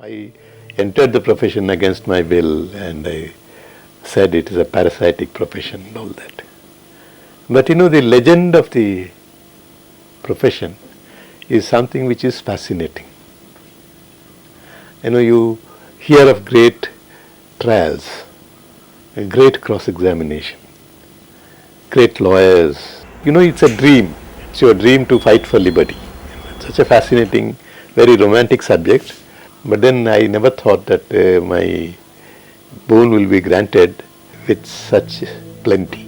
I entered the profession against my will and I said it is a parasitic profession and all that. But the legend of the profession is something which is fascinating. You hear of great trials, a great cross-examination, great lawyers. It's a dream. It's your dream to fight for liberty. It's such a fascinating, very romantic subject. But then I never thought that my boon will be granted with such plenty.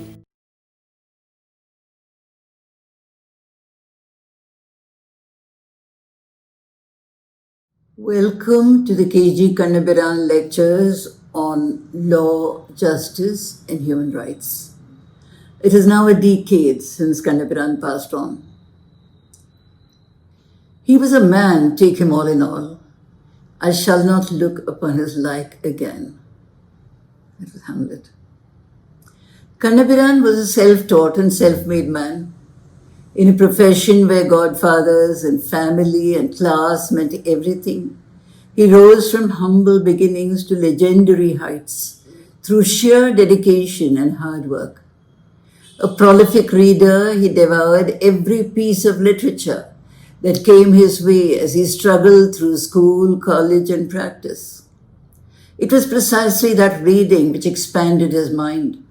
Welcome to the KG Kannabiran lectures on law, justice and human rights. It is now a decade since Kannabiran passed on. He was a man, take him all in all. I shall not look upon his like again. It was Hamlet. Kannabiran was a self-taught and self-made man. In a profession where godfathers and family and class meant everything, he rose from humble beginnings to legendary heights through sheer dedication and hard work. A prolific reader, he devoured every piece of literature that came his way as he struggled through school, college, and practice. It was precisely that reading which expanded his mind.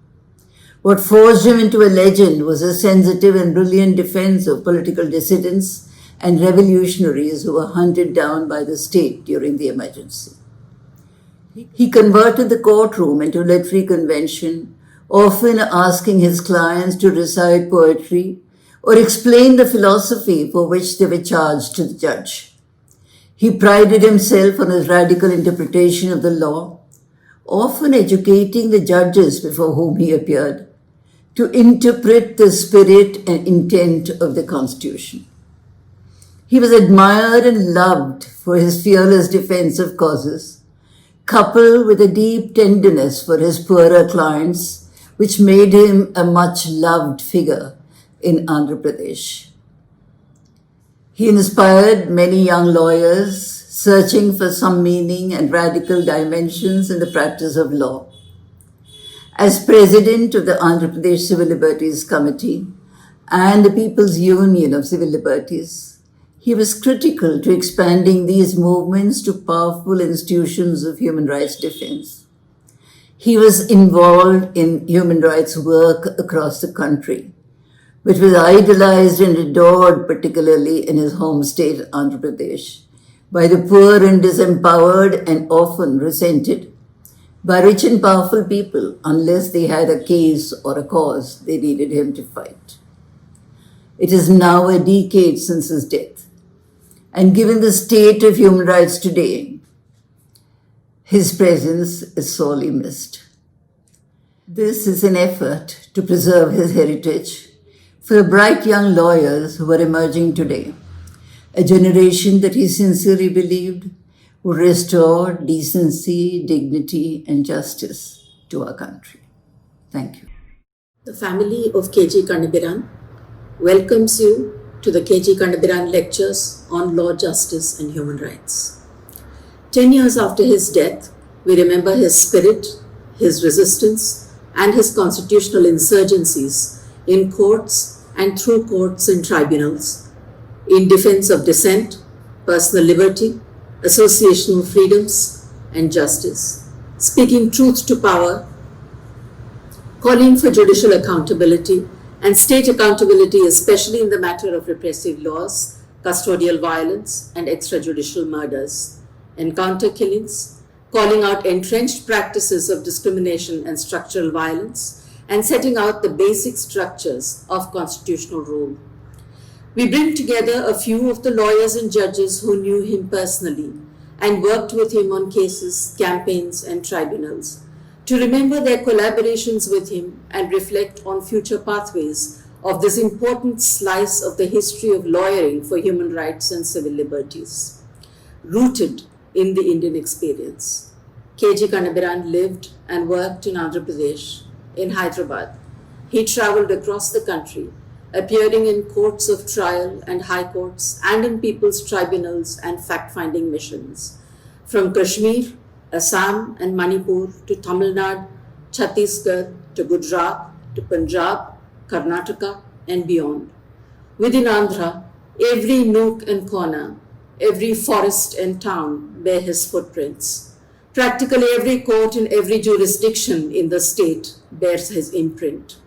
What forged him into a legend was a sensitive and brilliant defense of political dissidents and revolutionaries who were hunted down by the state during the emergency. He converted the courtroom into a literary convention, often asking his clients to recite poetry or explain the philosophy for which they were charged to the judge. He prided himself on his radical interpretation of the law, often educating the judges before whom he appeared to interpret the spirit and intent of the Constitution. He was admired and loved for his fearless defense of causes, coupled with a deep tenderness for his poorer clients, which made him a much-loved figure in Andhra Pradesh. He inspired many young lawyers searching for some meaning and radical dimensions in the practice of law. As president of the Andhra Pradesh Civil Liberties Committee and the People's Union of Civil Liberties, he was critical to expanding these movements to powerful institutions of human rights defense. He was involved in human rights work across the country, which was idolized and adored particularly in his home state, Andhra Pradesh, by the poor and disempowered and often resented by rich and powerful people unless they had a case or a cause they needed him to fight. It is now a decade since his death, and given the state of human rights today, his presence is sorely missed. This is an effort to preserve his heritage for the bright young lawyers who are emerging today, a generation that he sincerely believed would restore decency, dignity, and justice to our country. Thank you. The family of KG Kannabiran welcomes you to the KG Kannabiran lectures on law, justice, and human rights. 10 years after his death, we remember his spirit, his resistance, and his constitutional insurgencies in courts and through courts and tribunals, in defense of dissent, personal liberty, associational freedoms, and justice, speaking truth to power, calling for judicial accountability and state accountability, especially in the matter of repressive laws, custodial violence, and extrajudicial murders, encounter killings, calling out entrenched practices of discrimination and structural violence, and setting out the basic structures of constitutional rule. We bring together a few of the lawyers and judges who knew him personally and worked with him on cases, campaigns, and tribunals to remember their collaborations with him and reflect on future pathways of this important slice of the history of lawyering for human rights and civil liberties, rooted in the Indian experience. KG Kannabiran lived and worked in Andhra Pradesh, in Hyderabad. He traveled across the country, appearing in courts of trial and high courts and in people's tribunals and fact-finding missions, From Kashmir, Assam and Manipur to Tamil Nadu, Chhattisgarh to Gujarat to Punjab, Karnataka and beyond. Within Andhra, every nook and corner, every forest and town bear his footprints. Practically every court in every jurisdiction in the state bears his imprint.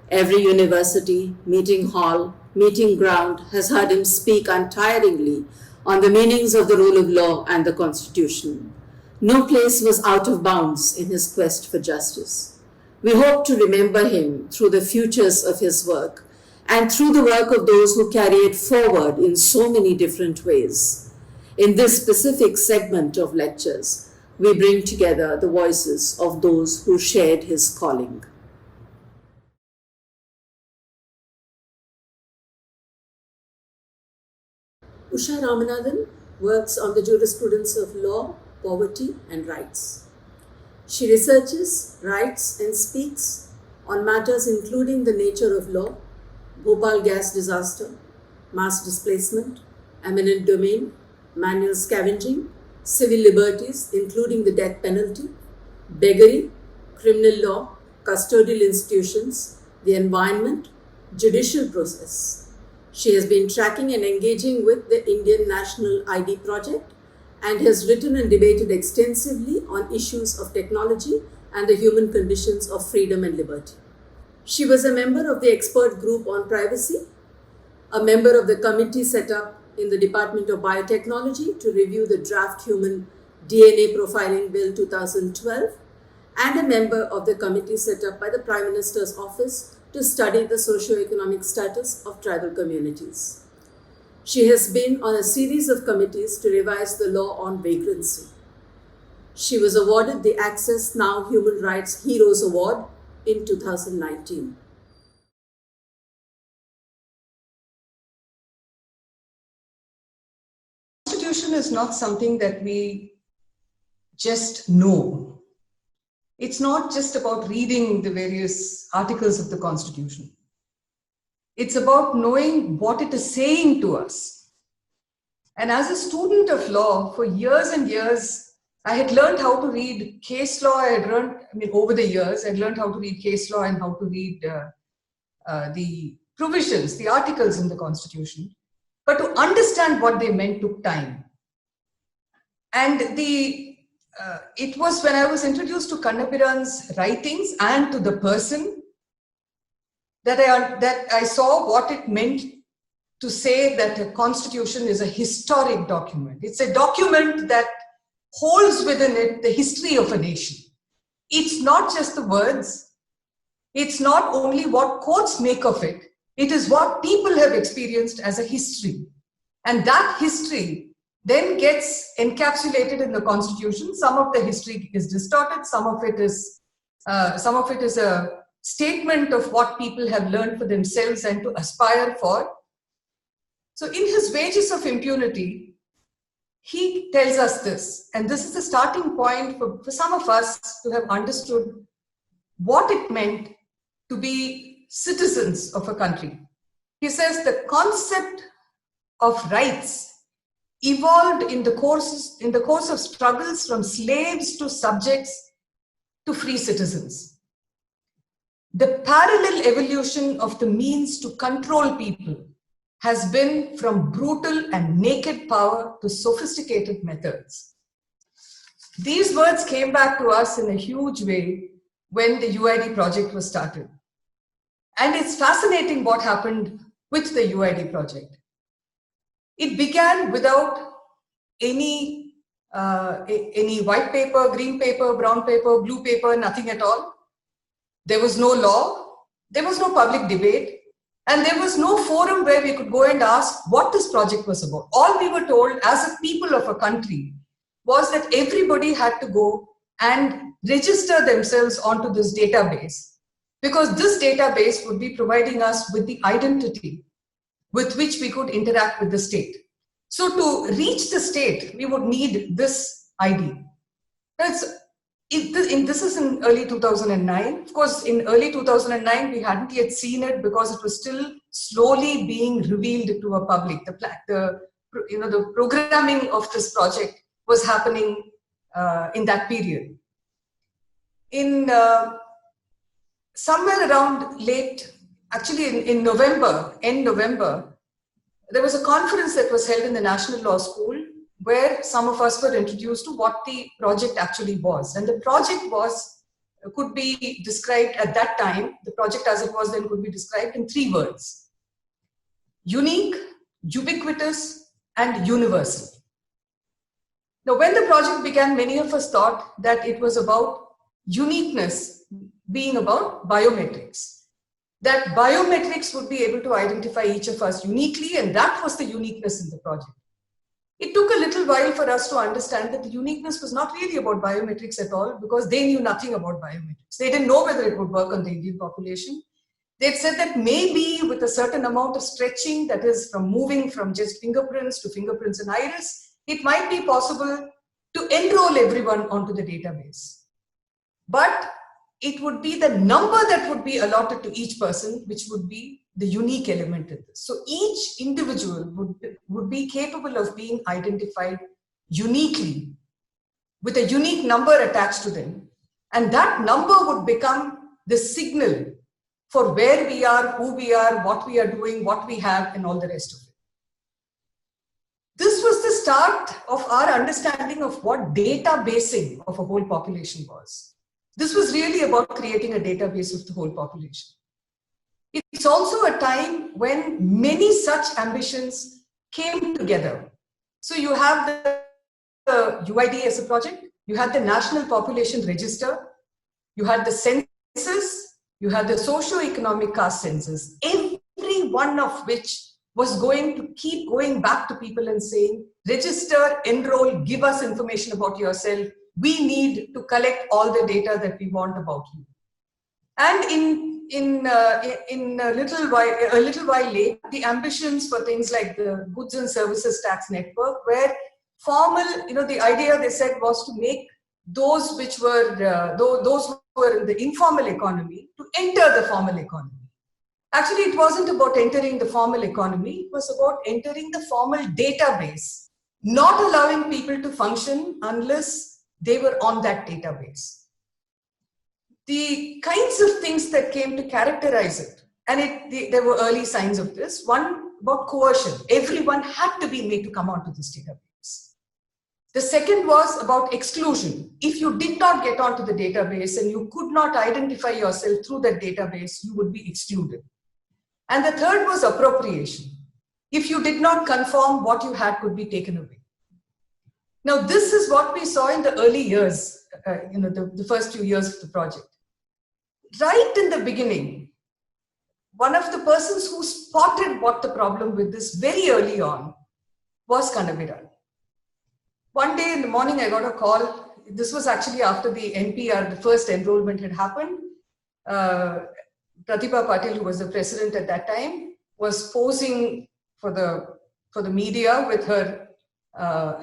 Every university, meeting hall, meeting ground has heard him speak untiringly on the meanings of the rule of law and the Constitution. No place was out of bounds in his quest for justice. We hope to remember him through the futures of his work and through the work of those who carry it forward in so many different ways. In this specific segment of lectures, we bring together the voices of those who shared his calling. Usha Ramanathan works on the jurisprudence of law, poverty, and rights. She researches, writes, and speaks on matters including the nature of law, Bhopal gas disaster, mass displacement, eminent domain, manual scavenging, civil liberties, including the death penalty, beggary, criminal law, custodial institutions, the environment, judicial process. She has been tracking and engaging with the Indian National ID Project and has written and debated extensively on issues of technology and the human conditions of freedom and liberty. She was a member of the expert group on privacy, a member of the committee set up in the Department of Biotechnology to review the draft Human DNA Profiling Bill 2012, and a member of the committee set up by the Prime Minister's Office to study the socio-economic status of tribal communities. She has been on a series of committees to revise the law on vagrancy. She was awarded the Access Now Human Rights Heroes Award in 2019. Constitution is not something that we just know. It's not just about reading the various articles of the Constitution. It's about knowing what it is saying to us. And as a student of law, for years and years, I had learned how to read case law. Over the years, I'd learned how to read case law and how to read the provisions, the articles in the Constitution. But to understand what they meant took time. And it was when I was introduced to Kannabiran's writings and to the person that I saw what it meant to say that a constitution is a historic document. It's a document that holds within it the history of a nation. It's not just the words. It's not only what courts make of it. It is what people have experienced as a history. And that history then gets encapsulated in the Constitution. Some of the history is distorted. Some of it is a statement of what people have learned for themselves and to aspire for. So in his Wages of Impunity, he tells us this, and this is the starting point for some of us to have understood what it meant to be citizens of a country. He says the concept of rights evolved in the course of struggles from slaves to subjects to free citizens. The parallel evolution of the means to control people has been from brutal and naked power to sophisticated methods. These words came back to us in a huge way when the UID project was started. And it's fascinating what happened with the UID project. It began without any white paper, green paper, brown paper, blue paper, nothing at all. There was no law, there was no public debate, and there was no forum where we could go and ask what this project was about. All we were told as a people of a country was that everybody had to go and register themselves onto this database, because this database would be providing us with the identity with which we could interact with the state. So to reach the state, we would need this ID. This is in early 2009. Of course, in early 2009, we hadn't yet seen it because it was still slowly being revealed to a public. The programming of this project was happening in that period. In somewhere around in November, end November, there was a conference that was held in the National Law School where some of us were introduced to what the project actually was. And the project could be described at that time, the project as it was then could be described in 3 words: unique, ubiquitous, and universal. Now, when the project began, many of us thought that it was about uniqueness being about biometrics, that biometrics would be able to identify each of us uniquely, and that was the uniqueness in the project. It took a little while for us to understand that the uniqueness was not really about biometrics at all, because they knew nothing about biometrics. They didn't know whether it would work on the Indian population. They'd said that maybe with a certain amount of stretching, that is from moving from just fingerprints to fingerprints and iris, it might be possible to enroll everyone onto the database. But it would be the number that would be allotted to each person, which would be the unique element in this. So each individual would be capable of being identified uniquely with a unique number attached to them. And that number would become the signal for where we are, who we are, what we are doing, what we have, and all the rest of it. This was the start of our understanding of what databasing of a whole population was. This was really about creating a database of the whole population. It's also a time when many such ambitions came together. So you have the UID as a project, you had the National Population Register, you had the census, you had the socio-economic caste census, every one of which was going to keep going back to people and saying, register, enroll, give us information about yourself. We need to collect all the data that we want about you. And in a little while later, the ambitions for things like the Goods and Services Tax Network, where the idea they said was to make those which were those who were in the informal economy to enter the formal economy. Actually, it wasn't about entering the formal economy, it was about entering the formal database, not allowing people to function unless they were on that database. The kinds of things that came to characterize it, and there were early signs of this. One, about coercion. Everyone had to be made to come onto this database. The second was about exclusion. If you did not get onto the database and you could not identify yourself through that database, you would be excluded. And the third was appropriation. If you did not conform, what you had could be taken away. Now, this is what we saw in the early years, the first few years of the project. Right in the beginning, one of the persons who spotted what the problem with this very early on was Kannabiran. One day in the morning, I got a call. This was actually after the NPR, the first enrollment had happened. Pratibha Patil, who was the president at that time, was posing for the media with her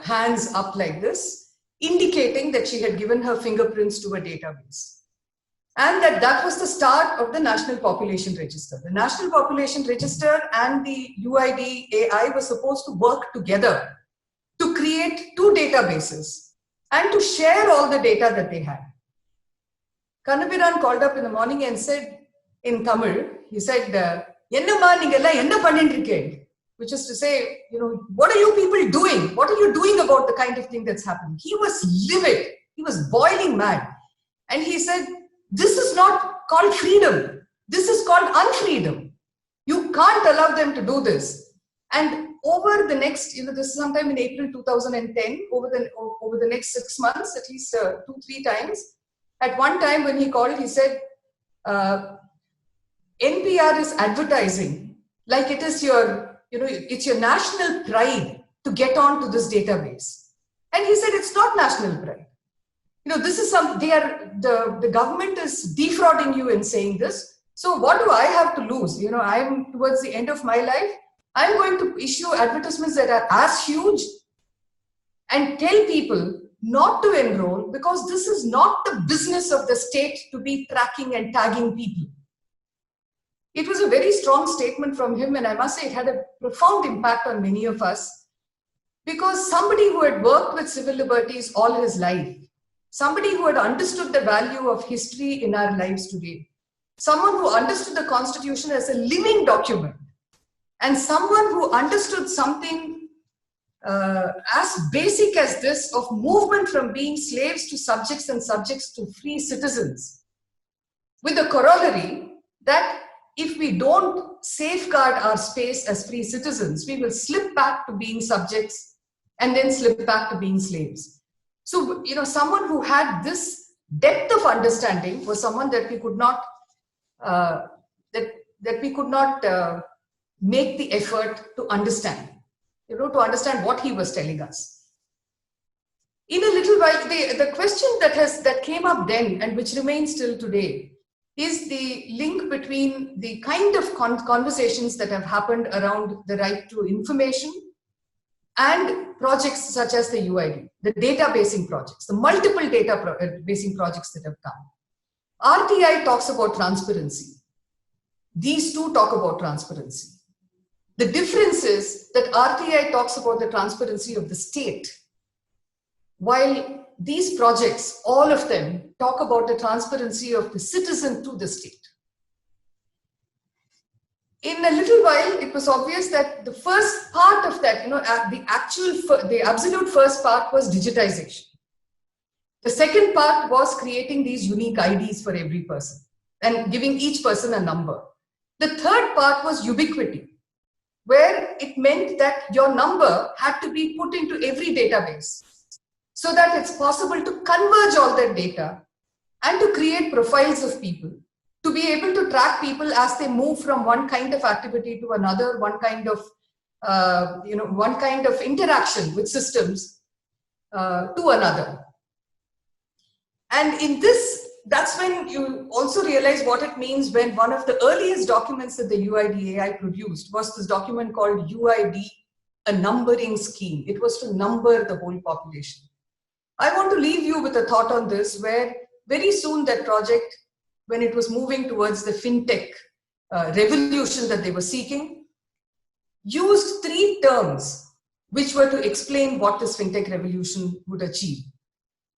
hands up like this, indicating that she had given her fingerprints to a database. And that was the start of the National Population Register. The National Population Register and the UID AI were supposed to work together to create 2 databases and to share all the data that they had. Kannabiran called up in the morning and said in Tamil, he said, "Ennamma ningella enna pannindrukke?" Which is to say, what are you people doing? What are you doing about the kind of thing that's happening? He was livid. He was boiling mad. And he said, this is not called freedom. This is called unfreedom. You can't allow them to do this. And over the next, this is sometime in April 2010, over the next 6 months, at least 2-3 times, at one time when he called, he said, NPR is advertising like it is it's your national pride to get on to this database. And he said, it's not national pride. This is the government is defrauding you in saying this. So what do I have to lose? I'm towards the end of my life. I'm going to issue advertisements that are as huge and tell people not to enroll, because this is not the business of the state to be tracking and tagging people. It was a very strong statement from him, and I must say it had a profound impact on many of us, because somebody who had worked with civil liberties all his life, somebody who had understood the value of history in our lives today, someone who understood the Constitution as a living document, and someone who understood something as basic as this of movement from being slaves to subjects and subjects to free citizens, with the corollary that if we don't safeguard our space as free citizens, we will slip back to being subjects and then slip back to being slaves. So, someone who had this depth of understanding was someone that we could not make the effort to understand, to understand what he was telling us. In a little while, the question that came up then and which remains till today is the link between the kind of conversations that have happened around the right to information and projects such as the UID, the databasing projects, the multiple databasing projects that have come. RTI talks about transparency. These two talk about transparency. The difference is that RTI talks about the transparency of the state, while these projects, all of them, talk about the transparency of the citizen to the state. In a little while, it was obvious that the first part of that, the absolute first part was digitization. The second part was creating these unique IDs for every person and giving each person a number. The third part was ubiquity, where it meant that your number had to be put into every database so that it's possible to converge all that data and to create profiles of people, to be able to track people as they move from one kind of activity to another, one kind of interaction with systems to another. And in this, that's when you also realize what it means when one of the earliest documents that the UIDAI produced was this document called UID, a numbering scheme. It was to number the whole population. I want to leave you with a thought on this, where very soon that project, when it was moving towards the fintech revolution that they were seeking, used three terms which were to explain what this fintech revolution would achieve.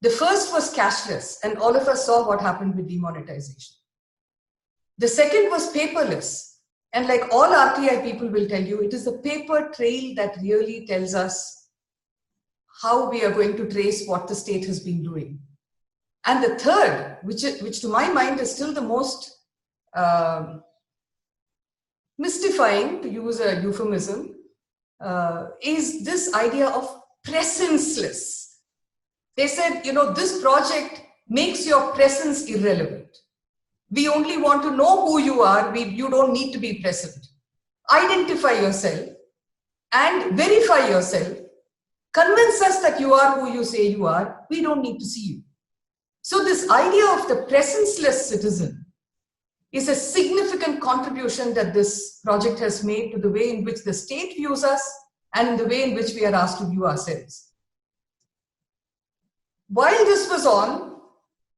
The first was cashless, and all of us saw what happened with demonetization. The second was paperless, and like all RTI people will tell you, it is the paper trail that really tells us how we are going to trace what the state has been doing. And the third, which to my mind is still the most mystifying, to use a euphemism, is this idea of presenceless. They said, this project makes your presence irrelevant. We only want to know who you are. You don't need to be present. Identify yourself and verify yourself. Convince us that you are who you say you are. We don't need to see you. So this idea of the presenceless citizen is a significant contribution that this project has made to the way in which the state views us and the way in which we are asked to view ourselves. While this was on,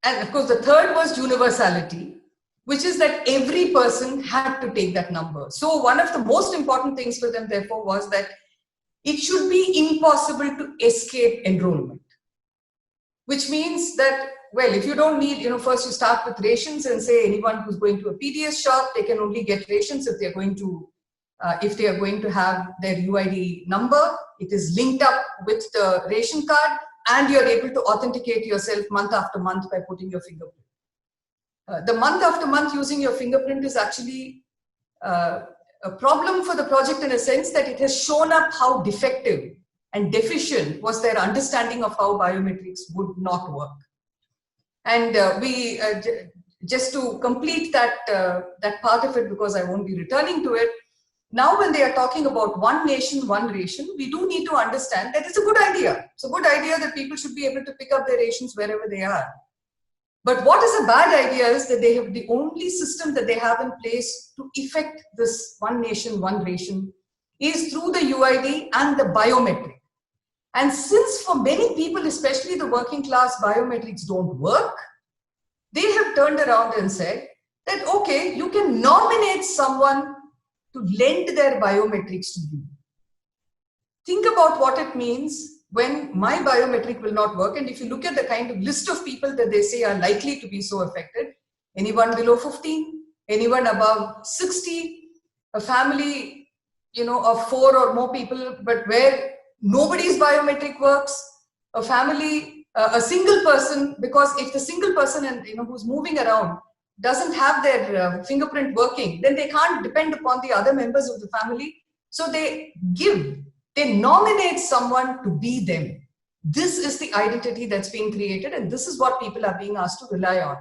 and of course the third was universality, which is that every person had to take that number. So one of the most important things for them, therefore, was that it should be impossible to escape enrollment, which means that, well, if you don't need, first you start with rations and say anyone who's going to a PDS shop, they can only get rations if they are going to have their UID number. It is linked up with the ration card, and you're able to authenticate yourself month after month by putting your fingerprint. The month after month using your fingerprint is actually a problem for the project in a sense that it has shown up how defective and deficient was their understanding of how biometrics would not work. And just to complete that part of it, because I won't be returning to it, now when they are talking about one nation, one ration, we do need to understand that it's a good idea. It's a good idea that people should be able to pick up their rations wherever they are. But what is a bad idea is that they have the only system that they have in place to effect this one nation, one ration is through the UID and the biometric. And since for many people, especially the working class, biometrics don't work, they have turned around and said that, okay, you can nominate someone to lend their biometrics to you. Think about what it means when my biometric will not work. And if you look at the kind of list of people that they say are likely to be so affected, anyone below 15, anyone above 60, a family, of 4 or more people, but where nobody's biometric works, a family, a single person, because if the single person and who's moving around doesn't have their fingerprint working, then they can't depend upon the other members of the family. So they nominate someone to be them. This is the identity that's being created, and this is what people are being asked to rely on.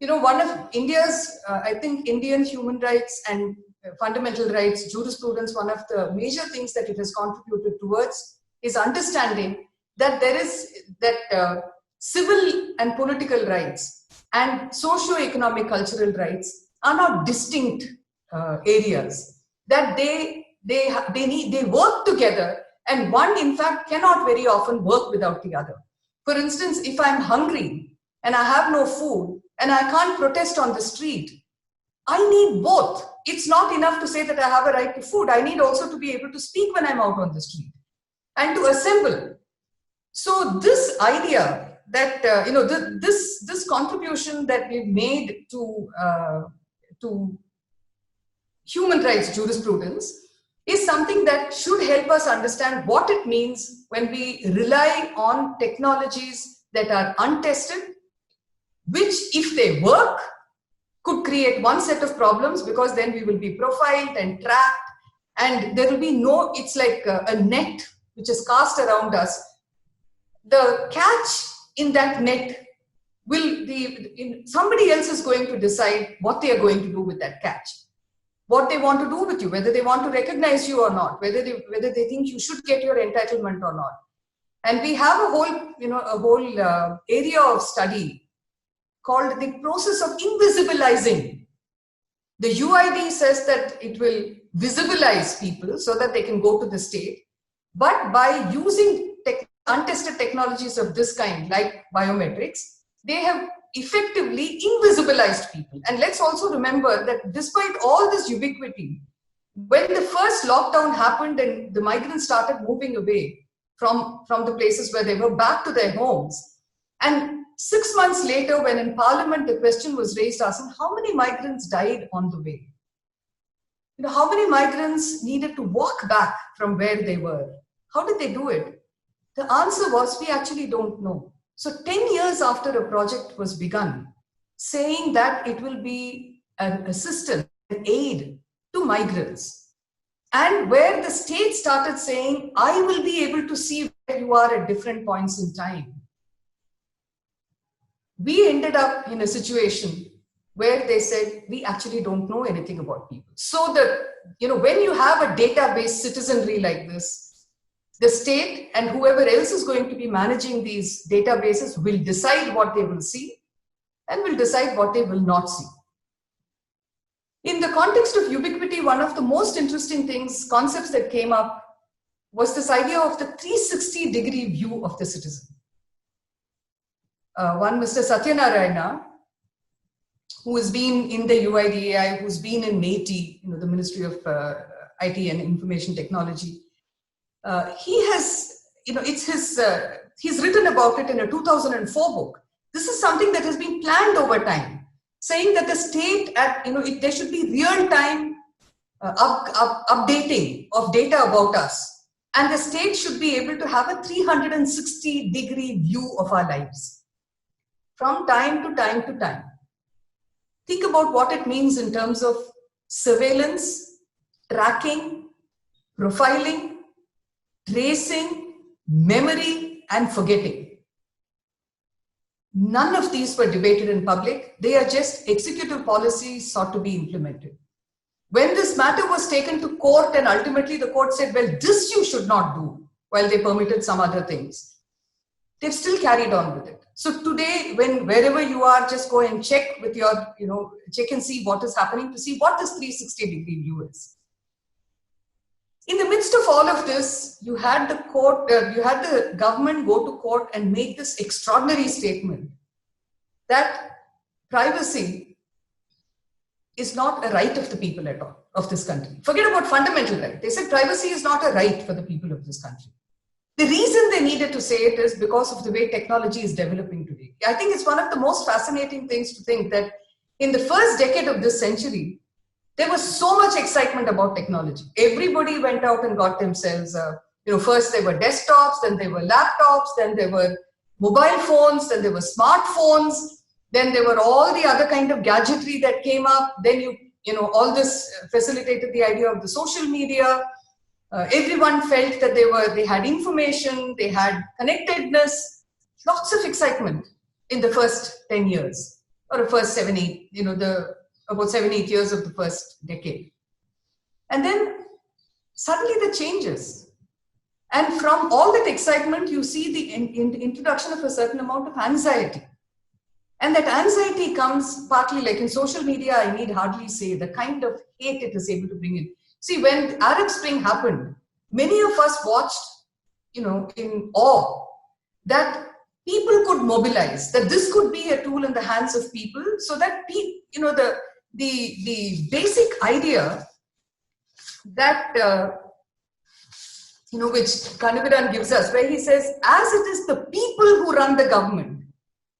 One of India's, I think Indian human rights and fundamental rights jurisprudence, one of the major things that it has contributed towards is understanding that there is civil and political rights and socio-economic cultural rights are not distinct areas, that they work together, and one in fact cannot very often work without the other. For instance, if I'm hungry and I have no food and I can't protest on the street, I need both. It's not enough to say that I have a right to food. I need also to be able to speak when I'm out on the street and to assemble. So this idea that this contribution that we've made to human rights jurisprudence is something that should help us understand what it means when we rely on technologies that are untested, which, if they work, could create one set of problems, because then we will be profiled and tracked, and there will be it's like a net which is cast around us. The catch in that net will be, somebody else is going to decide what they are going to do with that catch, what they want to do with you, whether they want to recognize you or not, whether they think you should get your entitlement or not. And we have a whole area of study called the process of invisibilizing. The UID says that it will visibilize people so that they can go to the state, but by using untested technologies of this kind, like biometrics, they have effectively invisibilized people. And let's also remember that despite all this ubiquity, when the first lockdown happened and the migrants started moving away from the places where they were back to their homes, and 6 months later, when in Parliament the question was raised, asking how many migrants died on the way? How many migrants needed to walk back from where they were? How did they do it? The answer was, we actually don't know. So 10 years after a project was begun, saying that it will be an assistance, an aid to migrants, and where the state started saying, I will be able to see where you are at different points in time, we ended up in a situation where they said, we actually don't know anything about people. So when you have a database citizenry like this, the state and whoever else is going to be managing these databases will decide what they will see and will decide what they will not see. In the context of ubiquity, one of the most interesting concepts that came up was this idea of the 360-degree view of the citizen. One Mr. Satyanarayana, who has been in the UIDAI, who's been in MeitY, the Ministry of IT and Information Technology, he has, he's written about it in a 2004 book. This is something that has been planned over time, saying that the state, there should be real-time updating of data about us, and the state should be able to have a 360-degree view of our lives from time to time to time. Think about what it means in terms of surveillance, tracking, profiling, tracing, memory, and forgetting. None of these were debated in public. They are just executive policies sought to be implemented. When this matter was taken to court and ultimately the court said, well, this you should not do, while they permitted some other things, they've still carried on with it. So today, wherever you are, just go and check with your, check and see what is happening to see what this 360-degree view is. In the midst of all of this, you had the court, you had the government go to court and make this extraordinary statement that privacy is not a right of the people at all. of this country. Forget about fundamental right. They said privacy is not a right for the people of this country. The reason they needed to say it is because of the way technology is developing today. I think it's one of the most fascinating things to think that in the first decade of this century, there was so much excitement about technology. Everybody went out and got themselves, first there were desktops, then there were laptops, then there were mobile phones, then there were smartphones, then there were all the other kind of gadgetry that came up. Then all this facilitated the idea of the social media. Everyone felt that they had information, they had connectedness, lots of excitement in the first 10 years or the first 7, 8, about 7, 8 years of the first decade. And then suddenly that changes. And from all that excitement, you see the introduction of a certain amount of anxiety. And that anxiety comes partly, like in social media, I need hardly say the kind of hate it is able to bring in. See, when Arab Spring happened, many of us watched, in awe that people could mobilize, that this could be a tool in the hands of people, so that the basic idea that which Kanabiran gives us, where he says, as it is the people who run the government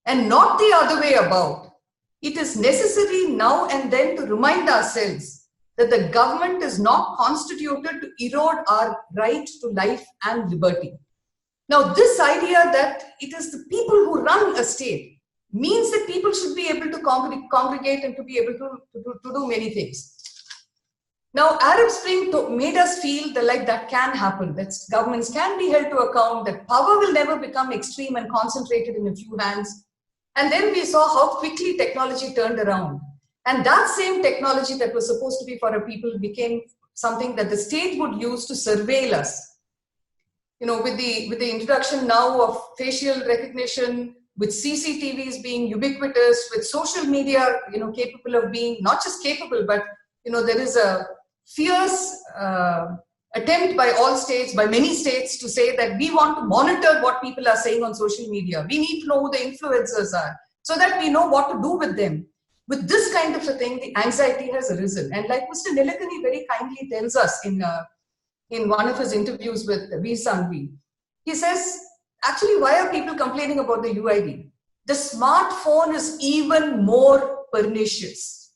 and not the other way about, it is necessary now and then to remind ourselves that the government is not constituted to erode our right to life and liberty. Now, this idea that it is the people who run a state means that people should be able to congregate and to be able to do many things. Now, Arab Spring made us feel that can happen, that governments can be held to account, that power will never become extreme and concentrated in a few hands. And then we saw how quickly technology turned around. And that same technology that was supposed to be for our people became something that the state would use to surveil us. With the introduction now of facial recognition, with CCTVs being ubiquitous, with social media, capable of being not just capable, but there is a fierce attempt by all states, by many states, to say that we want to monitor what people are saying on social media. We need to know who the influencers are so that we know what to do with them. With this kind of a thing, the anxiety has arisen. And like Mr. Nilekani very kindly tells us in one of his interviews with V. Sanghvi, he says, actually, why are people complaining about the UID? The smartphone is even more pernicious.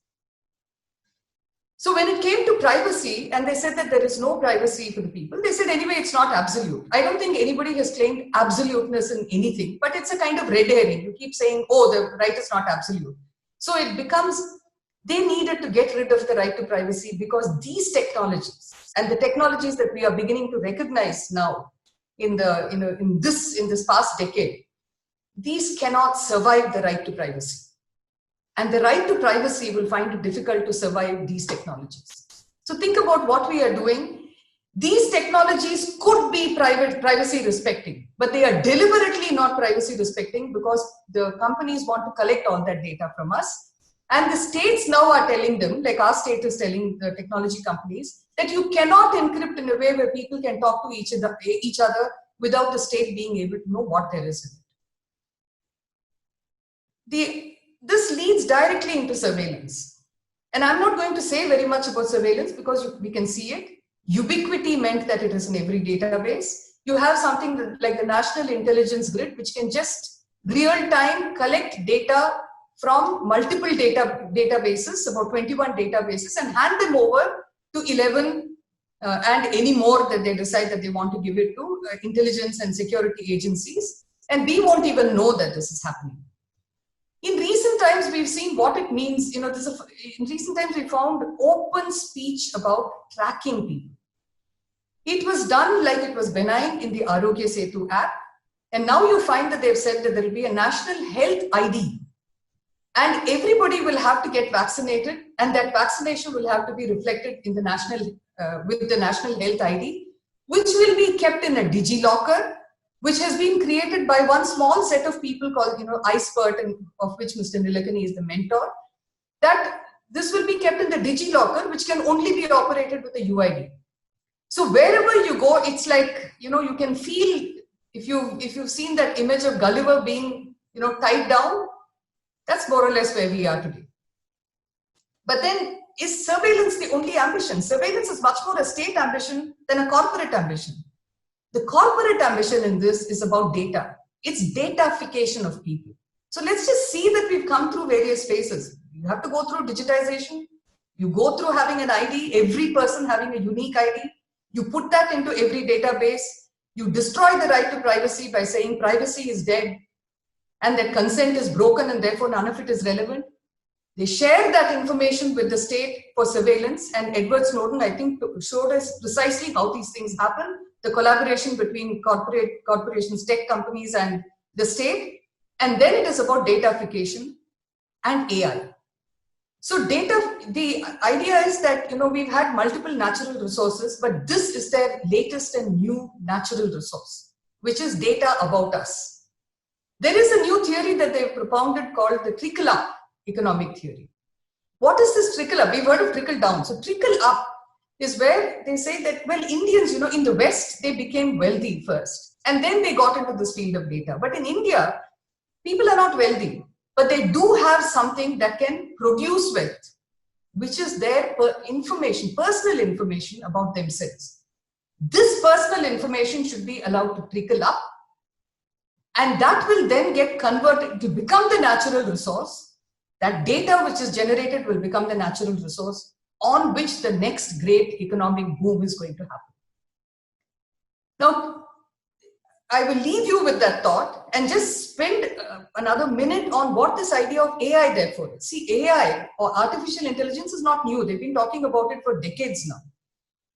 So when it came to privacy, and they said that there is no privacy for the people, they said, anyway, it's not absolute. I don't think anybody has claimed absoluteness in anything, but it's a kind of red herring. You keep saying, oh, the right is not absolute. So it becomes, they needed to get rid of the right to privacy because these technologies and the technologies that we are beginning to recognize now in this past decade, these cannot survive the right to privacy. And the right to privacy will find it difficult to survive these technologies. So think about what we are doing. These technologies could be privacy respecting, but they are deliberately not privacy respecting because the companies want to collect all that data from us. And the states now are telling them, like our state is telling the technology companies, that you cannot encrypt in a way where people can talk to each other without the state being able to know what there is in it. This leads directly into surveillance. And I'm not going to say very much about surveillance because we can see it. Ubiquity meant that it is in every database. You have something like the National Intelligence Grid, which can just real time collect data from multiple databases, about 21 databases, and hand them over to 11 and any more that they decide that they want to give it to intelligence and security agencies. And we won't even know that this is happening. In recent times, we've seen what it means. In recent times, we found open speech about tracking people. It was done like it was benign in the Arogya Setu app. And now you find that they've said that there will be a national health ID. And everybody will have to get vaccinated. And that vaccination will have to be reflected in the with the national health ID, which will be kept in a DigiLocker, which has been created by one small set of people called, iSpert, and of which Mr. Nilekani is the mentor, that this will be kept in the DigiLocker, which can only be operated with a UID. So wherever you go, it's like, you can feel, if you've seen that image of Gulliver being, tied down, that's more or less where we are today. But then is surveillance the only ambition? Surveillance is much more a state ambition than a corporate ambition. The corporate ambition in this is about data. It's datafication of people. So let's just see that we've come through various phases. You have to go through digitization. You go through having an ID, every person having a unique ID. You put that into every database. You destroy the right to privacy by saying privacy is dead and that consent is broken and therefore none of it is relevant. They share that information with the state for surveillance, and Edward Snowden, I think, showed us precisely how these things happen, the collaboration between corporations, tech companies and the state. And then it is about datafication and AI. So the idea is that, we've had multiple natural resources, but this is their latest and new natural resource, which is data about us. There is a new theory that they've propounded called the trickle-up economic theory. What is this trickle-up? We've heard of trickle-down. So trickle-up is where they say that, well, Indians, in the West, they became wealthy first, and then they got into this field of data. But in India, people are not wealthy, but they do have something that can produce wealth, which is their information, personal information about themselves. This personal information should be allowed to trickle up, and that will then get converted to become the natural resource. That data which is generated will become the natural resource on which the next great economic boom is going to happen. Now, I will leave you with that thought and just spend another minute on what this idea of AI therefore is. See, AI or artificial intelligence is not new. They've been talking about it for decades now.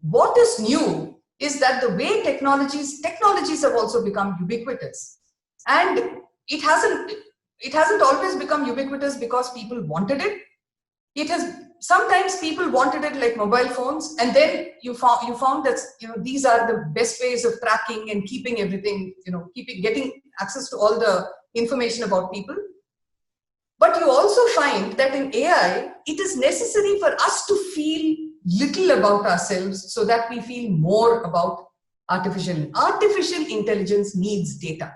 What is new is that the way technologies have also become ubiquitous. And it hasn't always become ubiquitous because people wanted it. Sometimes people wanted it like mobile phones, and then you found that these are the best ways of tracking and keeping everything, getting access to all the information about people. But you also find that in AI, it is necessary for us to feel little about ourselves so that we feel more about artificial intelligence needs data.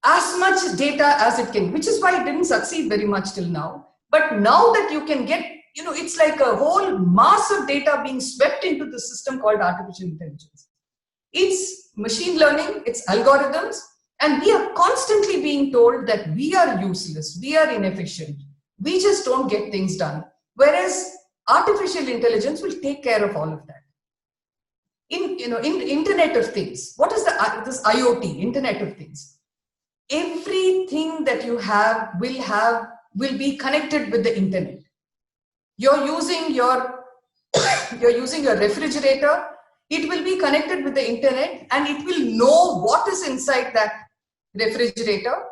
As much data as it can, which is why it didn't succeed very much till now. But now that you can get, it's like a whole mass of data being swept into the system called artificial intelligence. It's machine learning, it's algorithms, and we are constantly being told that we are useless, we are inefficient, we just don't get things done. Whereas artificial intelligence will take care of all of that. In Internet of Things, what is this IoT, Internet of Things? Everything that you have will be connected with the internet. You're using your refrigerator, it will be connected with the internet, and it will know what is inside that refrigerator.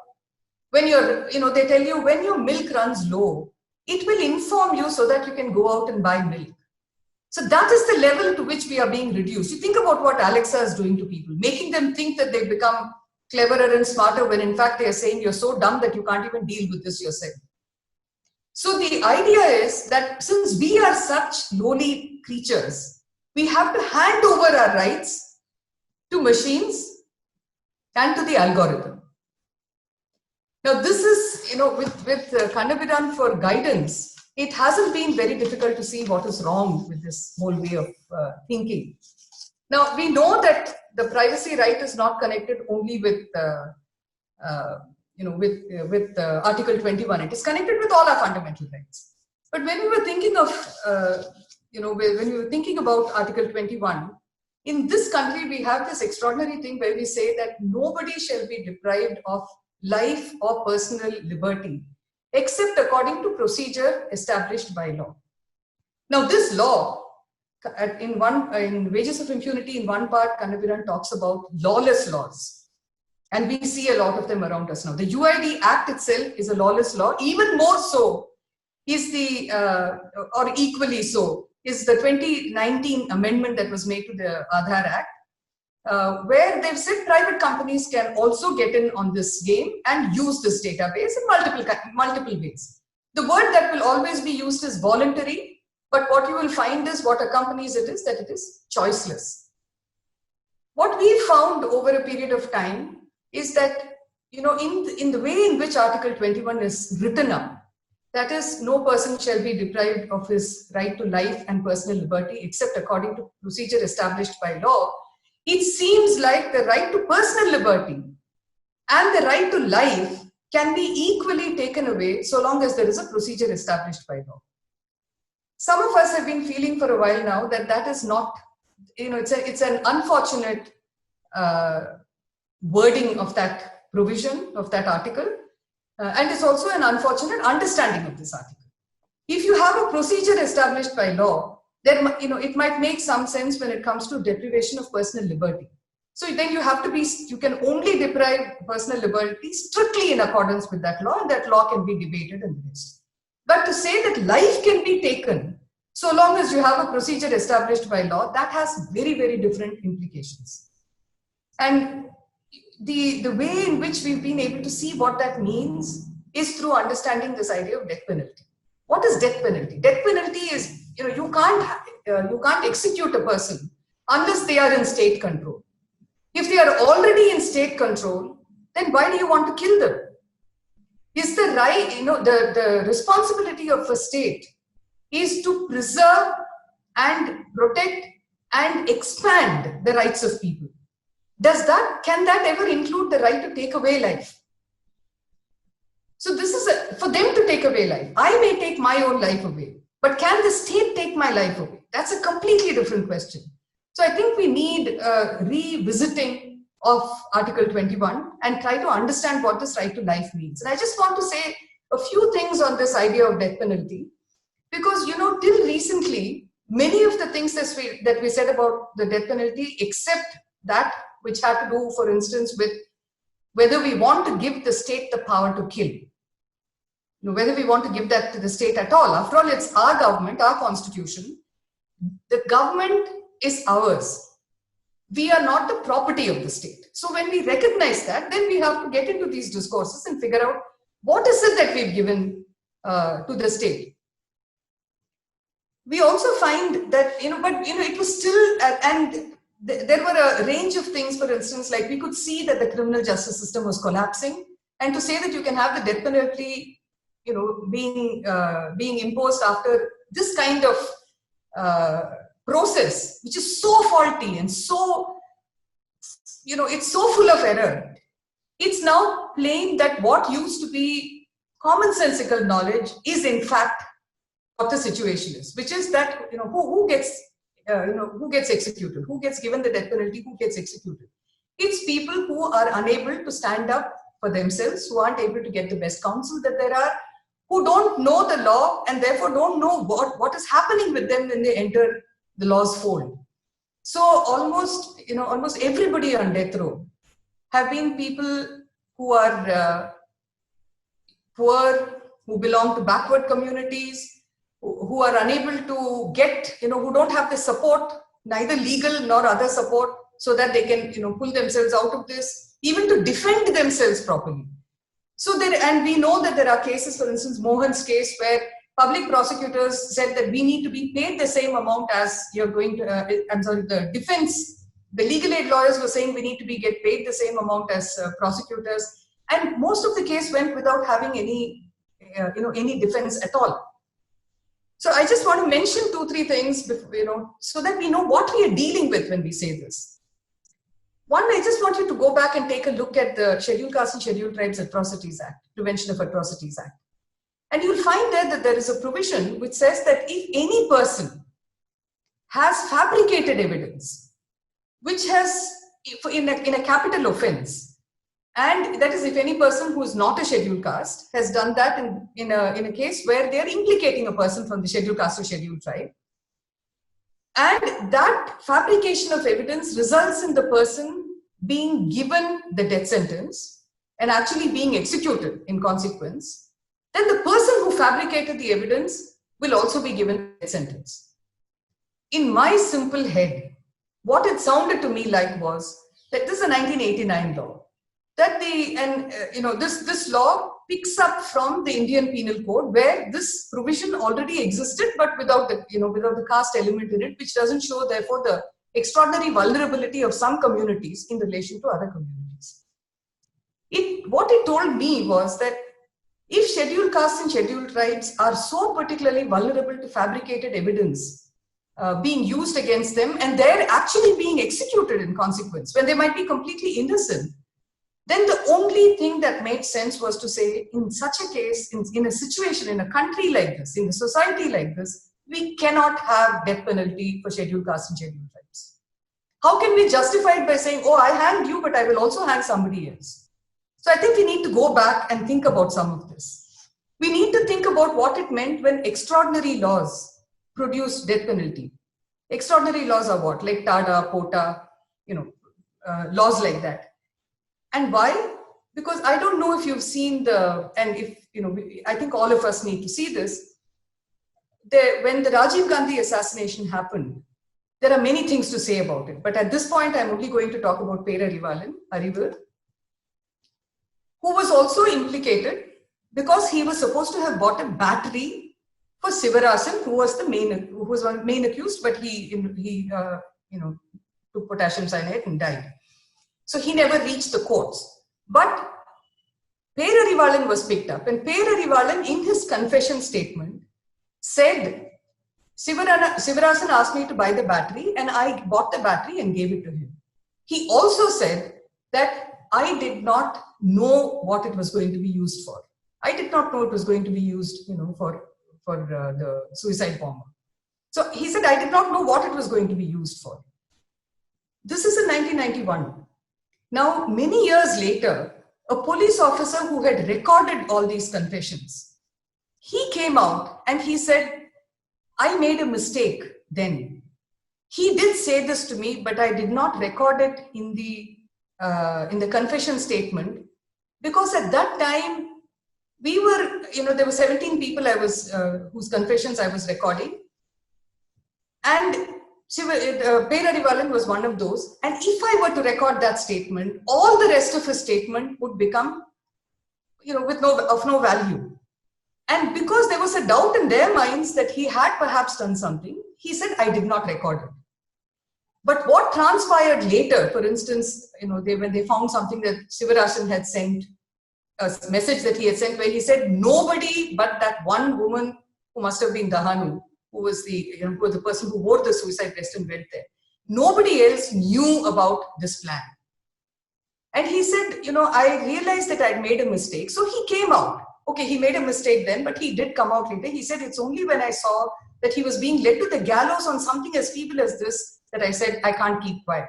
When they tell you when your milk runs low, it will inform you so that you can go out and buy milk. So that is the level to which we are being reduced. You think about what Alexa is doing to people, making them think that they've become cleverer and smarter when in fact they are saying you're so dumb that you can't even deal with this yourself. So the idea is that since we are such lowly creatures, we have to hand over our rights to machines and to the algorithm. Now this is, with Kannabiran for guidance, it hasn't been very difficult to see what is wrong with this whole way of thinking. Now we know that the privacy right is not connected only with Article 21. It is connected with all our fundamental rights. But when we were thinking of, when we were thinking about Article 21, in this country we have this extraordinary thing where we say that nobody shall be deprived of life or personal liberty except according to procedure established by law. Now this law, in Wages of Impunity, in one part, Kannabiran talks about lawless laws. And we see a lot of them around us now. The UID Act itself is a lawless law. Even more so is or equally so, is the 2019 amendment that was made to the Aadhaar Act, where they've said private companies can also get in on this game and use this database in multiple ways. The word that will always be used is voluntary. But what you will find is what accompanies it is that it is choiceless. What we found over a period of time is that, in the way in which Article 21 is written up, that is, no person shall be deprived of his right to life and personal liberty except according to procedure established by law, it seems like the right to personal liberty and the right to life can be equally taken away so long as there is a procedure established by law. Some of us have been feeling for a while now that that is not, it's an unfortunate wording of that provision, of that article, and it's also an unfortunate understanding of this article. If you have a procedure established by law, then it might make some sense when it comes to deprivation of personal liberty. So then you can only deprive personal liberty strictly in accordance with that law, and that law can be debated and the rest. But to say that life can be taken so long as you have a procedure established by law, that has very, very different implications. And the way in which we've been able to see what that means is through understanding this idea of death penalty. What is death penalty? Death penalty is, you can't execute a person unless they are in state control. If they are already in state control, then why do you want to kill them? Is the right, the responsibility of a state is to preserve and protect and expand the rights of people. Can that ever include the right to take away life? So this is for them to take away life. I may take my own life away, but can the state take my life away? That's a completely different question. So I think we need revisiting of Article 21 and try to understand what this right to life means. And I just want to say a few things on this idea of death penalty, because till recently, many of the things that we said about the death penalty, except that which had to do, for instance, with whether we want to give the state the power to kill, whether we want to give that to the state at all. After all, it's our government, our constitution. The government is ours. We are not the property of the state. So when we recognize that, then we have to get into these discourses and figure out what is it that we've given to the state. We also find that, it was still, and there were a range of things, for instance, like we could see that the criminal justice system was collapsing, and to say that you can have the death penalty, being imposed after this kind of process, which is so faulty and so, it's so full of error. It's now plain that what used to be commonsensical knowledge is in fact what the situation is, which is that, who gets executed, who gets given the death penalty, who gets executed. It's people who are unable to stand up for themselves, who aren't able to get the best counsel that there are, who don't know the law and therefore don't know what is happening with them when they enter the law's fold. So almost everybody on death row have been people who are poor, who belong to backward communities, who are unable to get, who don't have the support, neither legal nor other support, so that they can, pull themselves out of this, even to defend themselves properly. So and we know that there are cases, for instance, Mohan's case, where public prosecutors said that we need to be paid the same amount as you're going to, the defense, the legal aid lawyers were saying we need to get paid the same amount as prosecutors. And most of the case went without having any defense at all. So I just want to mention 2-3 things, so that we know what we are dealing with when we say this. One, I just want you to go back and take a look at the Scheduled Castes and Scheduled Tribes Atrocities Act, Prevention of Atrocities Act. And you'll find there that there is a provision which says that if any person has fabricated evidence, which has, in a capital offense, and that is if any person who is not a scheduled caste has done that in a case where they are implicating a person from the scheduled caste or scheduled tribe, and that fabrication of evidence results in the person being given the death sentence and actually being executed in consequence, then the person who fabricated the evidence will also be given a death sentence. In my simple head, what it sounded to me like was that this is a 1989 law, that this law picks up from the Indian Penal Code, where this provision already existed, but without the caste element in it, which doesn't show therefore the extraordinary vulnerability of some communities in relation to other communities. What it told me was that If scheduled castes and scheduled tribes are so particularly vulnerable to fabricated evidence being used against them, and they're actually being executed in consequence when they might be completely innocent, then the only thing that made sense was to say, in such a case, in a situation, in a country like this, in a society like this, we cannot have death penalty for scheduled castes and scheduled tribes. How can we justify it by saying, oh, I hanged you, but I will also hang somebody else? So I think we need to go back and think about some of this. We need to think about what it meant when extraordinary laws produced death penalty. Extraordinary laws are what? Like TADA, POTA, laws like that. And why? Because I don't know if you've seen I think all of us need to see this. When the Rajiv Gandhi assassination happened, there are many things to say about it. But at this point, I'm only going to talk about Pera Rivalan, Arivar, who was also implicated because he was supposed to have bought a battery for Sivarasan, who was one main accused, but he took potassium cyanide and died. So he never reached the courts. But Pera Rivalan was picked up, and Pera Rivalan, in his confession statement, said, Sivarasan asked me to buy the battery, and I bought the battery and gave it to him. He also said that I did not know what it was going to be used for. I did not know it was going to be used, for the suicide bomber. So he said, I did not know what it was going to be used for. This is in 1991. Now, many years later, a police officer who had recorded all these confessions, he came out and he said, I made a mistake then. He did say this to me, but I did not record it in the confession statement, because at that time we were, there were 17 people whose confessions I was recording, and Pera Rivalan was one of those. And if I were to record that statement, all the rest of his statement would become, of no value. And because there was a doubt in their minds that he had perhaps done something, he said, I did not record it. But what transpired later, for instance, when they found something that Sivarasan had sent, a message that he had sent where he said, nobody but that one woman who must have been Dahanu, who was the person who wore the suicide vest and went there. Nobody else knew about this plan. And he said, I realized that I'd made a mistake. So he came out. Okay, he made a mistake then, but he did come out later. He said, it's only when I saw that he was being led to the gallows on something as feeble as this that I said, I can't keep quiet.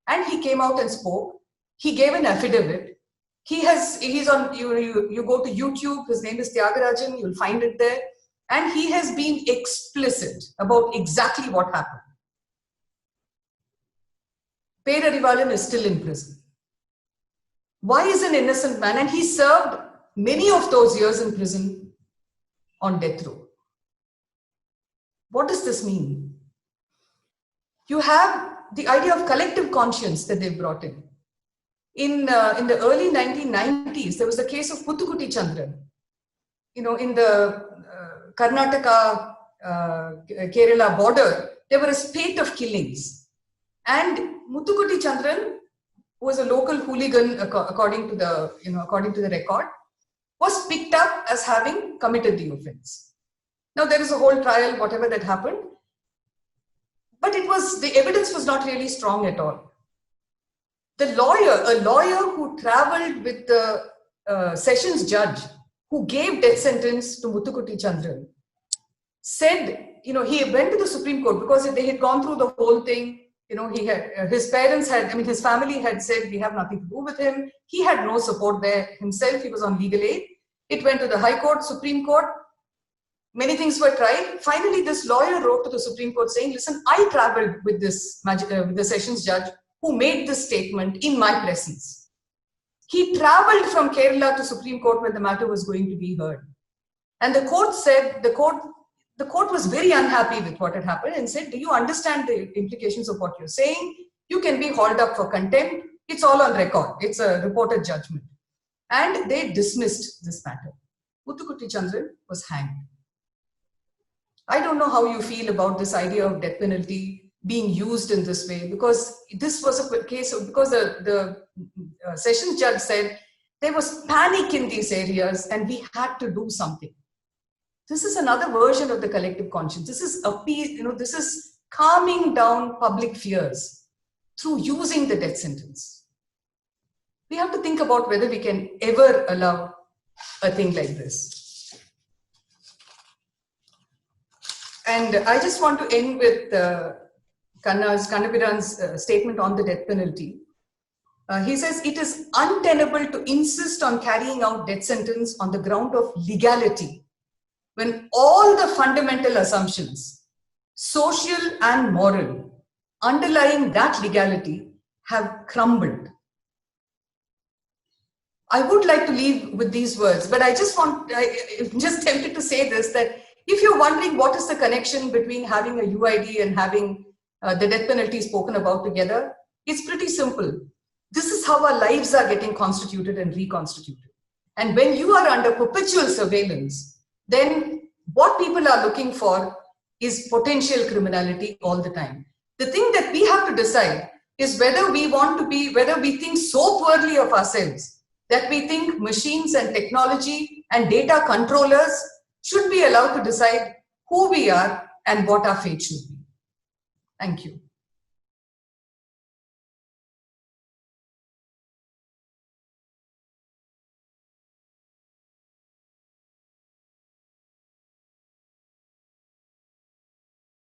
And he came out and spoke. He gave an affidavit. He's on, you go to YouTube, his name is Tyagarajan, you'll find it there. And he has been explicit about exactly what happened. Pera Rivalan is still in prison. Why is an innocent man? And he served many of those years in prison on death row. What does this mean? You have the idea of collective conscience that they brought in. In the early 1990s, there was the case of Muthukutti Chandran. In the Karnataka, Kerala border, there were a spate of killings. And Muthukutti Chandran, who was a local hooligan, according to the record, was picked up as having committed the offense. Now there is a whole trial, whatever that happened, but the evidence was not really strong at all. A lawyer who traveled with the sessions judge who gave death sentence to Muthukutti Chandran, said, he went to the Supreme Court because they had gone through the whole thing. His family had said, we have nothing to do with him. He had no support there himself. He was on legal aid. It went to the High Court, Supreme Court. Many things were tried. Finally, this lawyer wrote to the Supreme Court saying, listen, I traveled with with the sessions judge who made this statement in my presence. He traveled from Kerala to Supreme Court where the matter was going to be heard. And the court said, the court was very unhappy with what had happened and said, do you understand the implications of what you're saying? You can be hauled up for contempt. It's all on record. It's a reported judgment. And they dismissed this matter. Muthukutti Chandran was hanged. I don't know how you feel about this idea of death penalty being used in this way, because this was a case of, because the sessions judge said There was panic in these areas and we had to do something. This is another version of the collective conscience. This is this is calming down public fears through using the death sentence. We have to think about whether we can ever allow a thing like this. And I just want to end with Kannabiran's statement on the death penalty. He says, it is untenable to insist on carrying out death sentence on the ground of legality, when all the fundamental assumptions, social and moral, underlying that legality have crumbled. I would like to leave with these words, but I'm just tempted to say this, that if you're wondering what is the connection between having a UID and having the death penalty spoken about together, it's pretty simple. This is how our lives are getting constituted and reconstituted. And when you are under perpetual surveillance, then what people are looking for is potential criminality all the time. The thing that we have to decide is whether we think so poorly of ourselves that we think machines and technology and data controllers should be allowed to decide who we are and what our fate should be. Thank you.